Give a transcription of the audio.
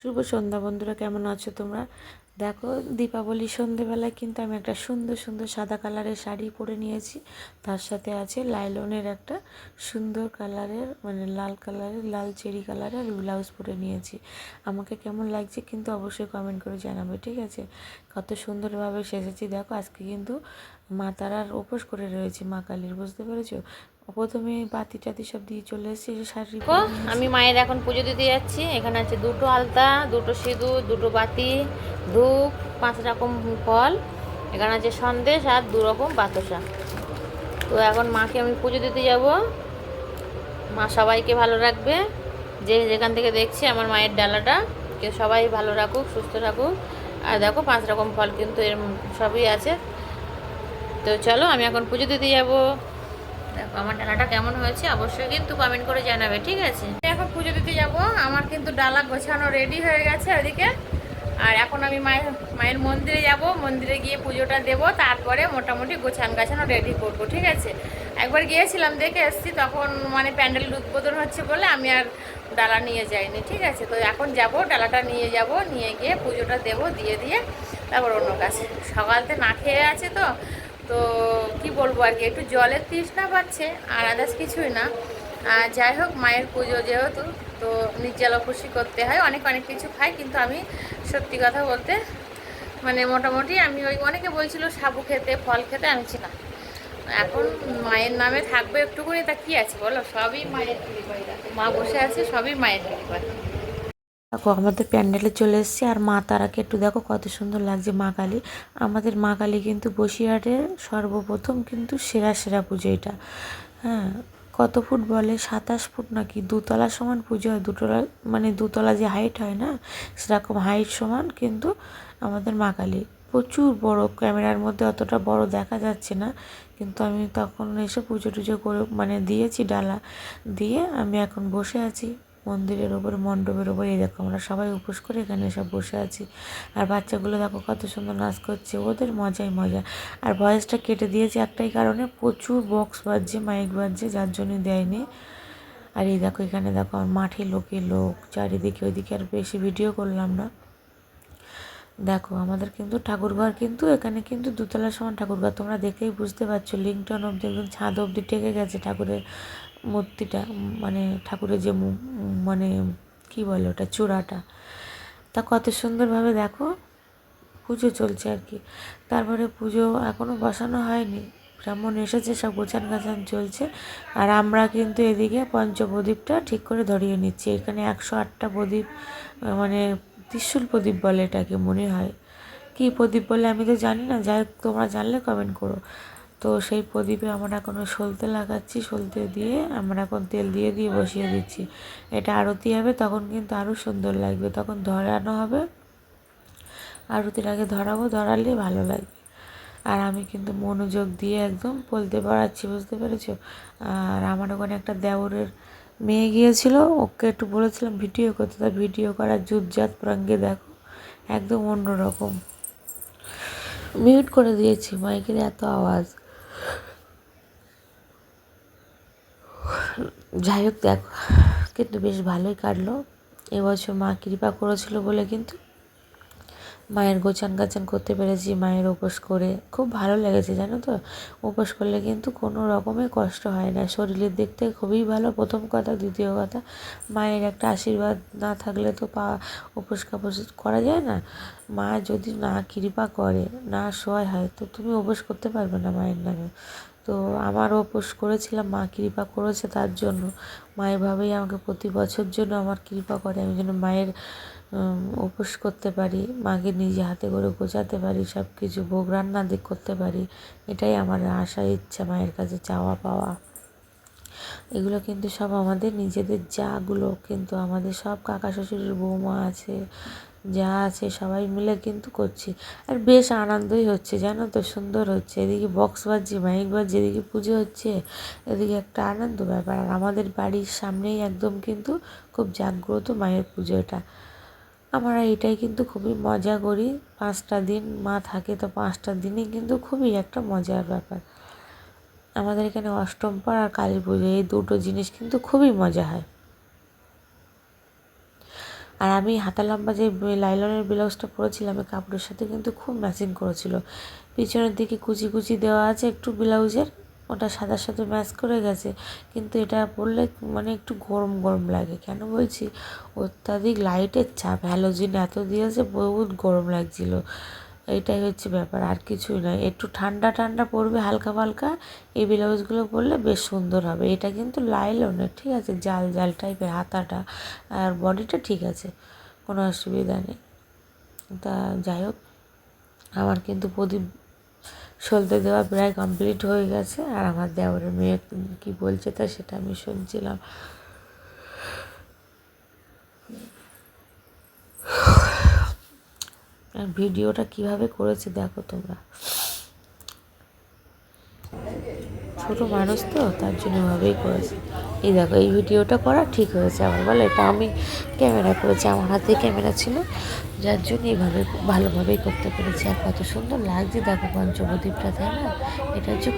শুভ সন্ধ্যা বন্ধুরা, কেমন আছো তোমরা? দেখো, দীপাবলির সন্ধেবেলায় কিন্তু আমি একটা সুন্দর সুন্দর সাদা কালারের শাড়ি পরে নিয়েছি। তার সাথে আছে লাইলনের একটা সুন্দর কালারের, মানে লাল কালারের, লাল চেরি কালারের ব্লাউজ পরে নিয়েছি। আমাকে কেমন লাগছে কিন্তু অবশ্যই কমেন্ট করে জানাবে, ঠিক আছে? কত সুন্দরভাবে সেজেছি দেখো। আজকে কিন্তু মা তারার উপোস করে রয়েছে, মা কালীর, বুঝতে পেরেছো? প্রথমে বাতি টাতি সব দিয়ে চলে এসেছি, শাড়ি পরে নিয়েছি। আমি মায়ের এখন পুজো দিতে যাচ্ছি। এখানে আছে দুটো আলতা, দুটো সিঁদুর, দুটো বাতি, ধূপ, 5 রকম ফল। এখানে আছে সন্দেশ আর 2 রকম বাতাসা। তো এখন মাকে আমি পুজো দিতে যাব। মা সবাইকে ভালো রাখবে, যে যেখান থেকে দেখছি আমার মায়ের ডালাটা, কে সবাই ভালো রাখুক, সুস্থ রাখুক। আর দেখো 5 রকম ফল কিন্তু এর সবই আছে। তো চলো আমি এখন পুজো দিতে যাব। দেখো আমার ডালাটা কেমন হয়েছে অবশ্যই কিন্তু কমেন্ট করে জানাবে, ঠিক আছে? এখন পুজো দিতে যাব। আমার কিন্তু ডালা গোছানো রেডি হয়ে গেছে ওদিকে। আর এখন আমি মায়ের মন্দিরে যাব, মন্দিরে গিয়ে পুজোটা দেব, তারপরে মোটামুটি গাছানো রেডি করব, ঠিক আছে? একবার গিয়েছিলাম, দেখে এসেছি, তখন মানে প্যান্ডেল উদ্বোধন হচ্ছে বলে আমি আর ডালা নিয়ে যাইনি, ঠিক আছে? তো এখন যাব, ডালাটা নিয়ে যাব, নিয়ে গিয়ে পুজোটা দেব, দিয়ে তারপর অন্য কাজ। সকালতে না খেয়ে আছে তো, তো কি বলবো আর কি, একটু জলের তৃষ্ণা পাচ্ছে, আর আদার্স কিছুই না। যাই হোক, মায়ের পুজো যেহেতু, তো নির্জলা খুশি করতে হয়, অনেক অনেক কিছু খাই, কিন্তু আমি সত্যি কথা বলতে মানে মোটামুটি আমি ওই অনেকে বলছিল সাবু খেতে, ফল খেতে, আমি ছিলাম এখন মায়ের নামে থাকবে একটুকুনি, তা কি আছে বলো, সবই মায়ের কৃপায়, দেখো মা বসে আছে, সবই মায়ের কৃপায়। দেখো আমাদের প্যান্ডেলে চলে এসেছি, আর মা তারাকে একটু দেখো কত সুন্দর লাগছে। মা কালী, আমাদের মা কালী কিন্তু বসিরহাটের সর্বপ্রথম কিন্তু সেরা সেরা পুজো এটা। হ্যাঁ, কত ফুট বলে, 27 ফুট নাকি, 2 তলা সমান পুজো হয়। দুতলা মানে 2 তলা যে হাইট হয় না, সেরকম হাইট সমান কিন্তু আমাদের মা কালী। প্রচুর বড়, ক্যামেরার মধ্যে অতটা বড় দেখা যাচ্ছে না, কিন্তু আমি তখন এসে পুজো টুজো করে মানে দিয়েছি, ডালা দিয়ে আমি এখন বসে আছি মন্দিরের ওপর, মণ্ডপের ওপর। এই দেখো আমরা সবাই উপোস করে এখানে সব বসে আছি। আর বাচ্চাগুলো দেখো কত সুন্দর নাচ করছে, ওদের মজাই মজা। আর ভয়েসটা কেটে দিয়েছে একটাই কারণে, প্রচুর বক্স বাজছে, মাইক বাজছে, যার জন্য দেয়নি। আর এই দেখো এখানে দেখো আমার মাঠে লোক চারিদিকে, ওইদিকে আর বেশি ভিডিও করলাম না। দেখো আমাদের কিন্তু ঠাকুরঘর, কিন্তু এখানে কিন্তু 2 তলা সমান ঠাকুরঘর, তোমরা দেখেই বুঝতে পারছো। লিংটন অবধি, একদম ছাদ অবধি টেকে গেছে ঠাকুরের মূর্তিটা, মানে ঠাকুরের যে মানে কি বলে ওটা, চূড়াটা। তা কত সুন্দরভাবে দেখো পুজো চলছে আর কি। তারপরে পুজো এখনও বসানো হয়নি, ব্রাহ্মণ এসেছে, সব গোছান গাছান চলছে। আর আমরা কিন্তু এদিকে পঞ্চপ্রদীপটা ঠিক করে ধরিয়ে নিচ্ছি। এখানে 108টা প্রদীপ, মানে ত্রিশূল প্রদীপ বলে এটাকে মনে হয়। কী প্রদীপ বলে আমি তো জানি না, যাই হোক তোমরা জানলে কমেন্ট করো। তো সেই প্রদীপে আমরা এখনও সলতে লাগাচ্ছি, সলতে দিয়ে আমরা এখন তেল দিয়ে দিয়ে বসিয়ে দিচ্ছি। এটা আরতি হবে, তখন কিন্তু আরও সুন্দর লাগবে, তখন ধরানো হবে। আরতির আগে ধরাবো, ধরালে ভালো লাগবে। আর আমি কিন্তু মনোযোগ দিয়ে একদম বলতে পারাচ্ছি, বুঝতে পেরেছো? আর আমার ওখানে একটা দেওরের মেয়ে গিয়েছিল, ওকে একটু বলেছিলাম ভিডিও করতে, তার ভিডিও করার জুৎজাত প্রাঙ্গে দেখো একদম অন্যরকম। মিউট করে দিয়েছি, মাইকের এত আওয়াজ। যাই হোক দেখো, কিন্তু বেশ ভালোই কাটলো। এবছর মা কৃপা করেছিল বলে কিন্তু মায়ের গোছান গাছান করতে পেরেছি, মায়ের উপোস করে খুব ভালো লেগেছে, জানো তো? উপোস করলে কিন্তু কোনো রকমের কষ্ট হয় না, শরীরের দিক থেকে খুবই ভালো, প্রথম কথা। দ্বিতীয় কথা, মায়ের একটা আশীর্বাদ না থাকলে তো উপোস কাপোস করা যায় না। মা যদি না কৃপা করে, না সহায় হয়, তো তুমি উপোস করতে পারবে না মায়ের নামে। তো আমারও উপোস করেছিলাম, মা কৃপা করেছে, তার জন্য মা এভাবেই আমাকে প্রতি বছর জন্য আমার কৃপা করে, আমি যেন মায়ের উপোস করতে পারি, মাকে নিজে হাতে করে গোছাতে পারি, সব কিছু ভোগ রান্না করতে পারি। এটাই আমার আশা, ইচ্ছা, মায়ের কাছে চাওয়া পাওয়া। এগুলো কিন্তু সব আমাদের নিজেদের, যাগুলো কিন্তু আমাদের সব কাকা শ্বশুরের বৌমা আছে, যা আছে, সবাই মিলে কিন্তু করছি। আর বেশ আনন্দই হচ্ছে, জানো তো, সুন্দর হচ্ছে। এদিকে বক্স বাজছে, মাইক বাজছে, এদিকে পুজো হচ্ছে, এদিকে একটা আনন্দ ব্যাপার। আর আমাদের বাড়ির সামনেই একদম কিন্তু খুব জাগ্রত মায়ের পুজো এটা। আমরা এটাই কিন্তু খুবই মজা করি। 5টা দিন মা থাকে, তো 5টা দিনই কিন্তু খুবই একটা মজার ব্যাপার। আমাদের এখানে অষ্টম পার আর কালী পুজো, এই দুটো জিনিস কিন্তু খুবই মজা হয়। আর আমি হাতা লম্বা যে লাইলনের ব্লাউজটা পরেছিলাম এই কাপড়ের সাথে কিন্তু খুব ম্যাচিং করেছিল। পিছনের দিকে কুচি কুচি দেওয়া আছে একটু ব্লাউজের, ওটা সাদার সাথে ম্যাচ করে গেছে, কিন্তু এটা পরলে মানে একটু গরম গরম লাগে। কেন বলছি, অত্যাধিক লাইটের চাপ, হ্যালোজিন এত দিয়েছে, বহুত গরম লাগছিল। এইটাই হচ্ছে ব্যাপার, আর কিছুই নয়। একটু ঠান্ডা ঠান্ডা পড়বে হালকা হালকা, এই ব্লাউজগুলো পরলে বেশ সুন্দর হবে। এটা কিন্তু লাইলনের, ঠিক আছে, জাল জাল টাইপের হাতাটা, আর বডিটা ঠিক আছে, কোনো অসুবিধা নেই। তা যাই হোক, আমার কিন্তু প্রদীপ সলতে দেওয়া প্রায় কমপ্লিট হয়ে গেছে, আর আমার দেওরের মেয়ে কী বলছে তা সেটা আমি শুনছিলাম। আর ভিডিওটা কিভাবে করেছে দেখো তোমরা, ছোট মানুষ তো তার জন্য এভাবেই করেছে। এই দেখো, এই ভিডিওটা করা ঠিক হয়েছে আমার, বলে এটা আমি ক্যামেরা করেছি, আমার হাতে ক্যামেরা ছিল, যার জন্য এইভাবে ভালোভাবেই করতে পেরেছি। আর কত সুন্দর লাগছে দেখো পঞ্চপ্রদীপটা, তাই না? এটা হচ্ছে